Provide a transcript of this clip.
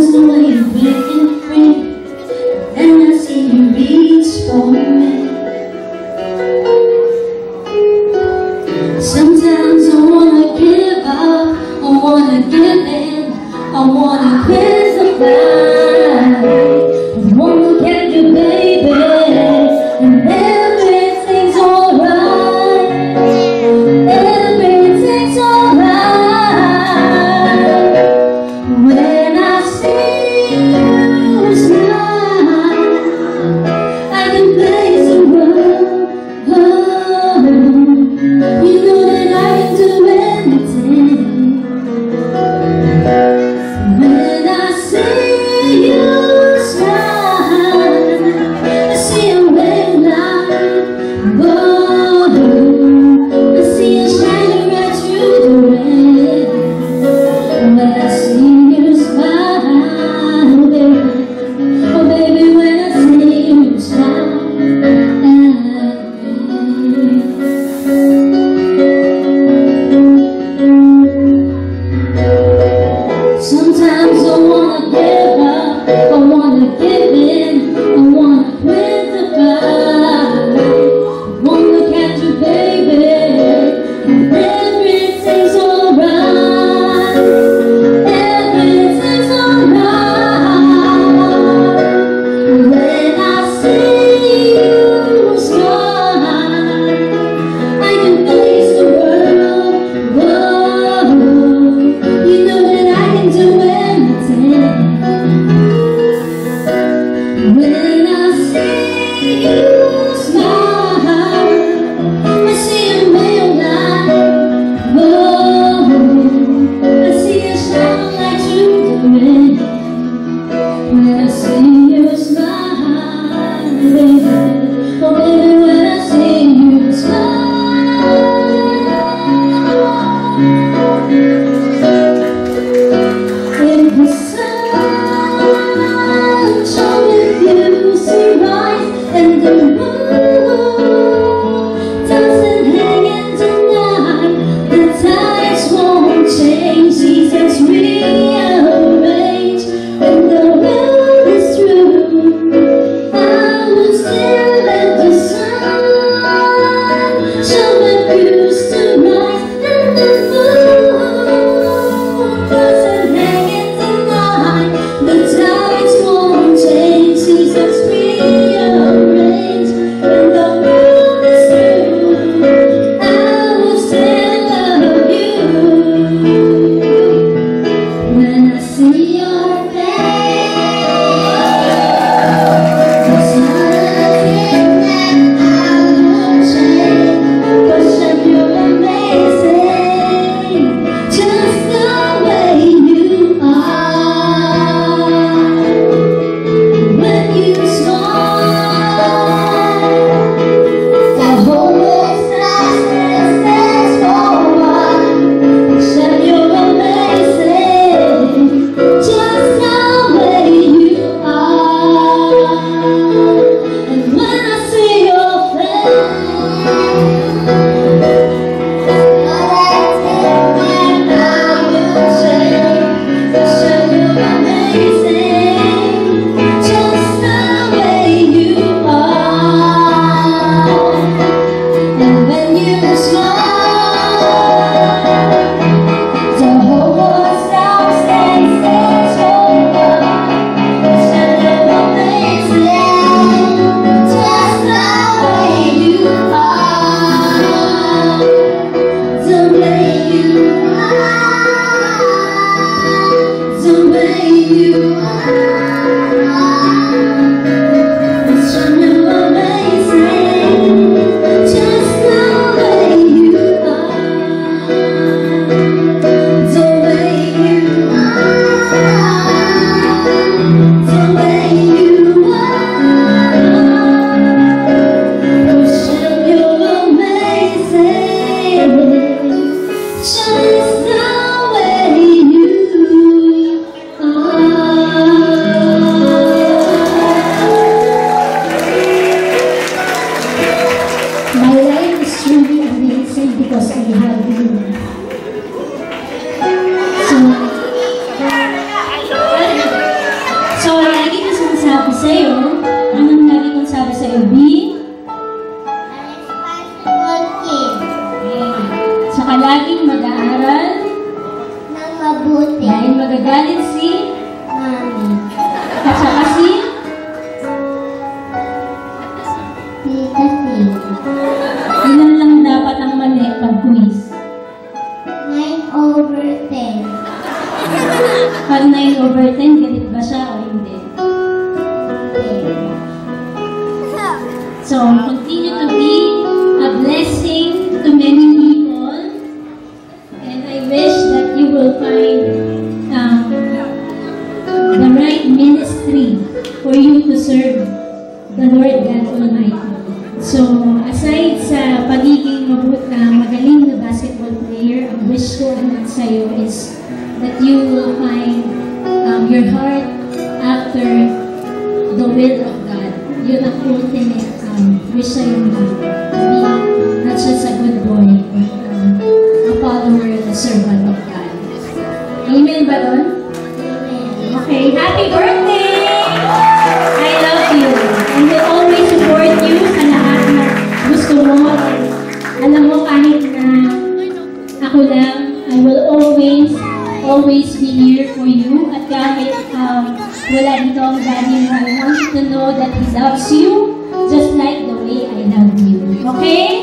Cause the way you're breaking free, and I see you reach for me. Sometimes I wanna give up, I wanna give in, I wanna quit the fight. I wanna get you, baby, and everything's alright. Everything's alright. When I see you smile, I can place the world. You know that I can do anything. When I see you smile, I see a red light. I see it shining right through the rain. When I see you smile, baby, oh baby, when I see you smile. Sometimes I wanna give up, I wanna give in, I wanna quit the fight. I wanna catch you, baby, and everything's alright. Everything's alright. When I see you smile, I can face the world. Whoa, you know that I can do anything. When I see you smile, I see a real light. Whoa, I see it shine like through the rain. When I see you smile, baby, oh baby, when I see you smile. If the sun shone with you, see rise, and the moon doesn't hang in tonight, the tides won't change, seasons rearrange. When the world is through, I will still let the sun shine with you, see rise, and the moon doesn't hang in tonight, the tides won't change, seasons rearrange. When the world is through, I will still love you. When I see your face, there's nothing that I won't change. 'Cause you're amazing, just the way you are. When you smile, the whole world stops and stands for one. 'Cause you're amazing, just the way you are. And when I see your face, just the way you are. sabi sa'yo? Anong lagi kong sabi sa'yo? Be? Responsible kid. Okay. Saka laging mag-aaral. Nang mabuti. Dahil magagalit si Mami. at saka si Tita Sing. ilan lang dapat ang mali pag quiz. 9/10. Pag 9/10, galit ba siya o hindi? So, continue to be a blessing to many people. And I wish that you will find the right ministry for you to serve the Lord God Almighty. So, aside sa pagiging magaling na basketball player, ang wish ko naman sa'yo is that you will find your heart after the will of God. Yun ang ultimate wish sa'yo mo. To be not just a good boy, but a follower and a servant of God. Amen ba doon? Okay, happy birthday! I love you. And will always support you sa lahat na gusto mo. Alam mo, kahit na ako lang, I will always be here for you. At kahit wala dito ang daddy mo, I want you to know that He loves you just like the way I love you. Okay?